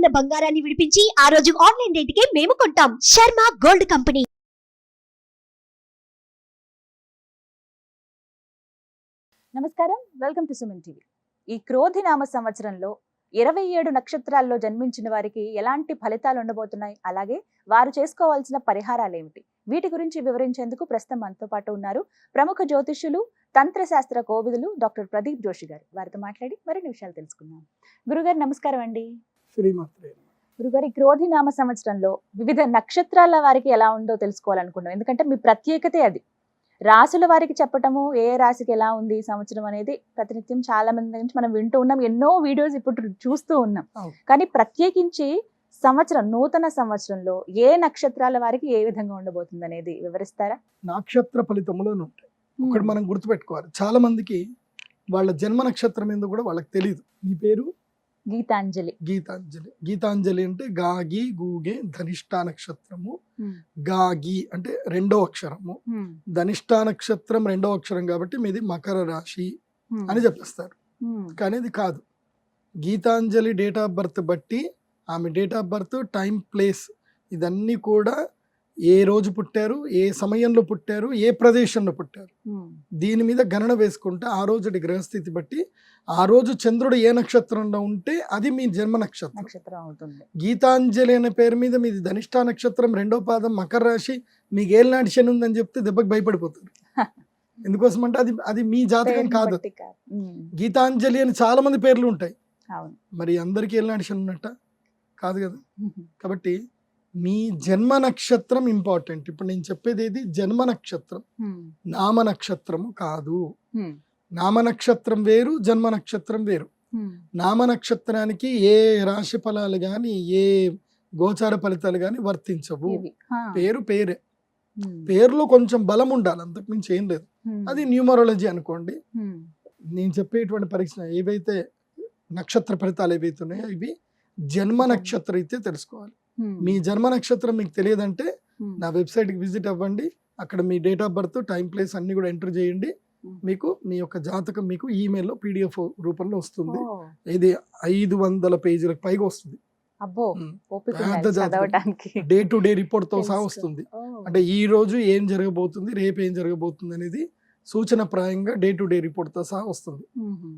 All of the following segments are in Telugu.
ఉన్న బంగారాన్ని విడిపించి ఆ రోజు ఆన్లైన్ రేటుకే మేము కొంటాం. Sharma gold company. నమస్కారం, వెల్కమ్ టు సుమన్ టీవీ. ఈ క్రోధి నామ సంవత్సరంలో 27 నక్షత్రాల్లో జన్మించిన వారికి ఎలాంటి ఫలితాలు ఉండబోతున్నాయి, అలాగే వారు చేసుకోవాల్సిన పరిహారాలు ఏమిటి, వీటి గురించి వివరించేందుకు ప్రస్తుతం మనతో పాటు ఉన్నారు ప్రముఖ జ్యోతిష్యులు, తంత్రశాస్త్ర కోవిదులు డాక్టర్ ప్రదీప్ జోషి గారు. వారితో మాట్లాడి మరిన్ని విషయాలు తెలుసుకుందాం. గురుగారు నమస్కారం అండి. గురుగారు, ఈ క్రోధి నామ సంవత్సరంలో వివిధ నక్షత్రాల వారికి ఎలా ఉందో తెలుసుకోవాలనుకున్నాం. ఎందుకంటే మీ ప్రత్యేకతే అది. రాసుల వారికి చెప్పటము ఏ రాశికి ఎలా ఉంది ఈ సంవత్సరం అనేది ప్రతినిత్యం చాలా మంది నుంచి మనం వింటూ ఉన్నాం, ఎన్నో వీడియోస్ ఇప్పుడు చూస్తూ ఉన్నాం. కానీ ప్రత్యేకించి నూతన సంవత్సరంలో ఏ నక్షత్రాల వారికి ఏ విధంగా ఉండబోతుంది అనేది వివరిస్తారా? నక్షత్ర ఫలితములను ఉంటాయి. ఒకటి మనం గుర్తుపెట్టుకోవాలి, చాలా మందికి వాళ్ళ జన్మ నక్షత్రం ఏందో కూడా వాళ్ళకి తెలియదు. మీ పేరు? గీతాంజలి. గీతాంజలి అంటే గాగి గూగే ధనిష్ఠా నక్షత్రము. గాగి అంటే రెండో అక్షరము, ధనిష్ఠా నక్షత్రం రెండో అక్షరం కాబట్టి మీది మకర రాశి అని చెప్పేస్తారు. కానీ ఇది కాదు. గీతాంజలి డేట్ ఆఫ్ బర్త్ బట్టి ఆమె date of birth, time, place ఇదన్నీ కూడా ఏ రోజు పుట్టారు, ఏ సమయంలో పుట్టారు, ఏ ప్రదేశంలో పుట్టారు, దీని మీద గణన వేసుకుంటే ఆ రోజు గ్రహస్థితి బట్టి ఆ రోజు చంద్రుడు ఏ నక్షత్రంలో ఉంటే అది మీ జన్మ నక్షత్రం అవుతుంది. గీతాంజలి అనే పేరు మీద మీది ధనిష్ఠా నక్షత్రం రెండో పాదం మకర రాశి, మీకు ఏళ్ళనాటి శని ఉందని చెప్తే దెబ్బకి భయపడిపోతారు. ఎందుకోసం అంటే అది మీ జాతకం కాదు. గీతాంజలి అని చాలా మంది పేర్లు ఉంటాయి, మరి అందరికి ఏళ్ళనాటి శని ఉన్నట్ట కాదు కదా. కాబట్టి మీ జన్మ నక్షత్రం ఇంపార్టెంట్. ఇప్పుడు నేను చెప్పేది ఏది జన్మ నక్షత్రం, నామ నక్షత్రము కాదు. నామ నక్షత్రం వేరు, జన్మ నక్షత్రం వేరు. నామ నక్షత్రానికి ఏ రాశి ఫలాలు గాని ఏ గోచార ఫలితాలు గాని వర్తించవు. పేరే. పేరులో కొంచెం బలం ఉండాలి, అంతకుమించి ఏం లేదు. అది న్యూమరాలజీ అనుకోండి. నేను చెప్పేటువంటి పరీక్ష ఏవైతే నక్షత్ర ఫలితాలు ఏవైతే ఉన్నాయో ఇవి జన్మ నక్షత్రం అయితే తెలుసుకోవాలి. మీ జన్మ నక్షత్రం మీకు తెలియదంటే నా వెబ్సైట్కి విజిట్ అవ్వండి. అక్కడ మీ date of birth, time, place అన్ని కూడా ఎంటర్ చేయండి. మీకు మీ యొక్క జాతకం మీకు ఈమెయిల్లో PDF రూపంలో వస్తుంది. ఇది 500 పేజీలకు పైగా వస్తుంది. డే టు డే రిపోర్ట్ తో సహా వస్తుంది. అంటే ఈ రోజు ఏం జరగబోతుంది, రేపు ఏం జరగబోతుంది అనేది సూచన ప్రాయంగా డే టు డే రిపోర్ట్ తో సహా వస్తుంది.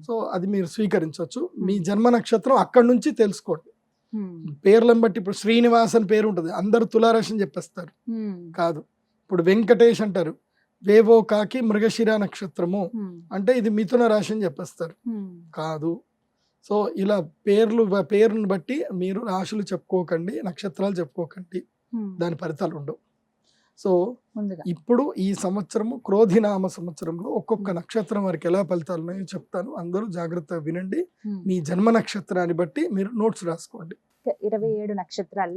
సో అది మీరు స్వీకరించవచ్చు. మీ జన్మ నక్షత్రం అక్కడి నుంచి తెలుసుకోండి. పేర్లను బట్టి ఇప్పుడు శ్రీనివాస్ అని పేరు ఉంటుంది, అందరు తులారాశి అని చెప్పేస్తారు. కాదు. ఇప్పుడు వెంకటేష్ అంటారు, వేవో కాకి మృగశిర నక్షత్రము అంటే ఇది మిథున రాశి అని చెప్పేస్తారు. కాదు. సో ఇలా పేరును బట్టి మీరు రాశులు చెప్పుకోకండి, నక్షత్రాలు చెప్పుకోకండి, దాని ఫలితాలు ఉండవు. సో ఇప్పుడు ఈ సంవత్సరము క్రోధినామ సంవత్సరంలో ఒక్కొక్క నక్షత్రం వారికి ఎలా ఫలితాలు ఉన్నాయో చెప్తాను. అందరూ జాగ్రత్తగా వినండి. మీ జన్మ నక్షత్రాన్ని బట్టి మీరు నోట్స్ రాసుకోండి. 27 నక్షత్రాలు.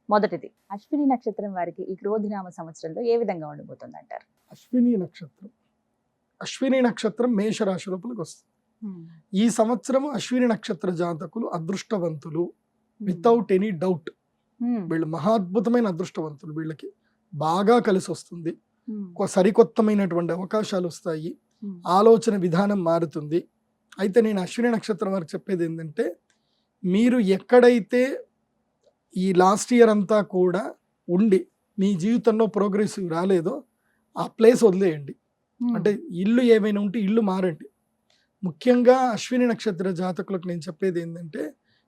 మొదటిది అశ్విని నక్షత్రం వారికి ఈ క్రోధినామ సంవత్సరంలో ఏ విధంగా ఉండబోతుంది అంటారు? అశ్విని నక్షత్రం మేషరాశి లోపలికి వస్తుంది. ఈ సంవత్సరం అశ్విని నక్షత్ర జాతకులు అదృష్టవంతులు, వితౌట్ ఎనీ డౌట్. వీళ్ళు మహాద్భుతమైన అదృష్టవంతులు. వీళ్ళకి బాగా కలిసి వస్తుంది. సరికొత్తమైనటువంటి అవకాశాలు వస్తాయి. ఆలోచన విధానం మారుతుంది. అయితే నేను అశ్విని నక్షత్రం వారికి చెప్పేది ఏంటంటే, మీరు ఎక్కడైతే ఈ లాస్ట్ ఇయర్ అంతా కూడా ఉండి మీ జీవితంలో ప్రోగ్రెసివ్ రాలేదో ఆ ప్లేస్ వదిలేయండి. అంటే ఇల్లు ఏమైనా ఉంటే ఇల్లు మారండి. ముఖ్యంగా అశ్విని నక్షత్ర జాతకులకు నేను చెప్పేది ఏంటంటే,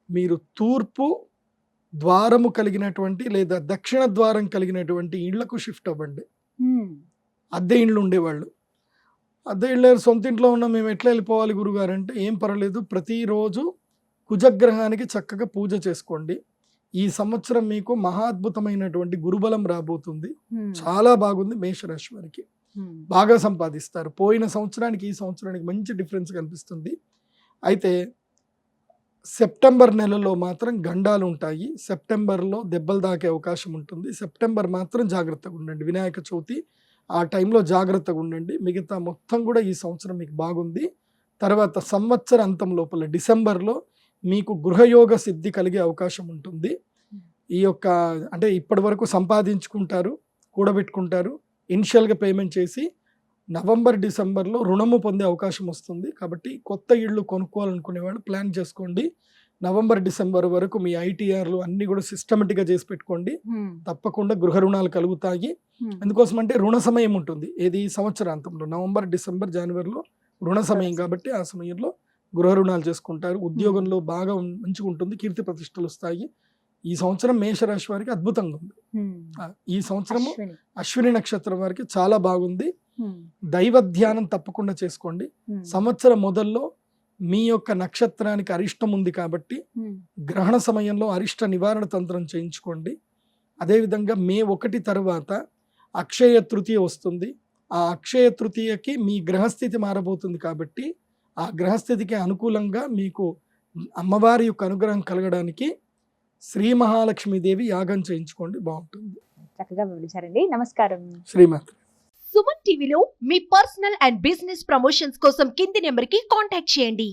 మీరు తూర్పు ద్వారము కలిగినటువంటి లేదా దక్షిణ ద్వారం కలిగినటువంటి ఇళ్లకు షిఫ్ట్ అవ్వండి. అద్దె ఇండ్లు ఉండేవాళ్ళు, అద్దె ఇళ్ళ సొంత ఇంట్లో ఉన్న మేము ఎట్లా వెళ్ళిపోవాలి గురుగారు అంటే, ఏం పర్వాలేదు, ప్రతిరోజు కుజగ్రహానికి చక్కగా పూజ చేసుకోండి. ఈ సంవత్సరం మీకు మహాద్భుతమైనటువంటి గురుబలం రాబోతుంది. చాలా బాగుంది. మేషరాశి వారికి బాగా సంపాదిస్తారు. పోయిన సంవత్సరానికి ఈ సంవత్సరానికి మంచి డిఫరెన్స్ కనిపిస్తుంది. అయితే సెప్టెంబర్ నెలలో మాత్రం గండాలు ఉంటాయి. సెప్టెంబర్లో దెబ్బలు తాకే అవకాశం ఉంటుంది. సెప్టెంబర్ మాత్రం జాగ్రత్తగా ఉండండి. వినాయక చవితి ఆ టైంలో జాగ్రత్తగా ఉండండి. మిగతా మొత్తం కూడా ఈ సంవత్సరం మీకు బాగుంది. తర్వాత సంవత్సర అంతం లోపల డిసెంబర్లో మీకు గృహయోగ సిద్ధి కలిగే అవకాశం ఉంటుంది. ఈ యొక్క అంటే ఇప్పటి వరకు సంపాదించుకుంటారు, కూడబెట్టుకుంటారు, ఇనిషియల్గా పేమెంట్ చేసి నవంబర్ డిసెంబర్లో రుణము పొందే అవకాశం వస్తుంది. కాబట్టి కొత్త ఇళ్ళు కొనుక్కోవాలనుకునే వాళ్ళు ప్లాన్ చేసుకోండి. నవంబర్ డిసెంబర్ వరకు మీ ఐటీఆర్లు అన్ని కూడా సిస్టమేటిక్గా చేసి పెట్టుకోండి. తప్పకుండా గృహ రుణాలు కలుగుతాయి. ఎందుకోసం అంటే రుణ సమయం ఉంటుంది, ఏది సంవత్సరాంతంలో నవంబర్ డిసెంబర్ జనవరిలో రుణ సమయం కాబట్టి ఆ సమయంలో గృహ రుణాలు చేసుకుంటారు. ఉద్యోగంలో బాగా మంచిగా ఉంటుంది, కీర్తి ప్రతిష్టలు వస్తాయి. ఈ సంవత్సరం మేషరాశి వారికి అద్భుతంగా ఉంది. ఈ సంవత్సరము అశ్విని నక్షత్రం వారికి చాలా బాగుంది. దైవ ధ్యానం తప్పకుండా చేసుకోండి. సంవత్సరం మొదల్లో మీ యొక్క నక్షత్రానికి అరిష్టం ఉంది కాబట్టి గ్రహణ సమయంలో అరిష్ట నివారణ తంత్రం చేయించుకోండి. అదేవిధంగా మే 1 తర్వాత అక్షయ తృతీయ వస్తుంది. ఆ అక్షయ తృతీయకి మీ గ్రహస్థితి మారబోతుంది కాబట్టి ఆ గ్రహస్థితికి అనుకూలంగా మీకు అమ్మవారి యొక్క అనుగ్రహం కలగడానికి శ్రీ మహాలక్ష్మీదేవి యాగం చేయించుకోండి, బాగుంటుంది. చక్కగా వివరించారండి. నమస్కారం. శ్రీమాత. సుమన్ టీవీలో మీ పర్సనల్ అండ్ బిజినెస్ ప్రమోషన్స్ కోసం కింది నెంబర్ కి కాంటాక్ట్ చేయండి.